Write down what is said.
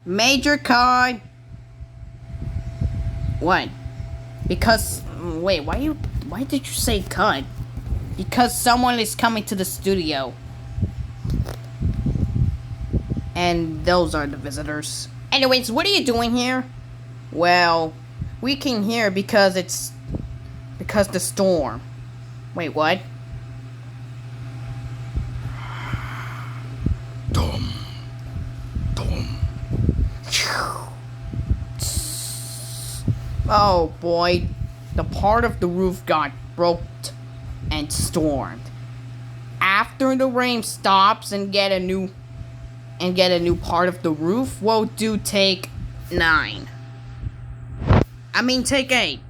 Major cut. What? Because wait, why did you say cut? Because someone is coming to the studio. And those are the visitors. Anyways, what are you doing here? Well, we came here because the storm. Wait, what? Dum. Dum. Oh boy, the part of the roof got broke and stormed. After the rain stops and get a new part of the roof, we'll do take 9. I mean take 8.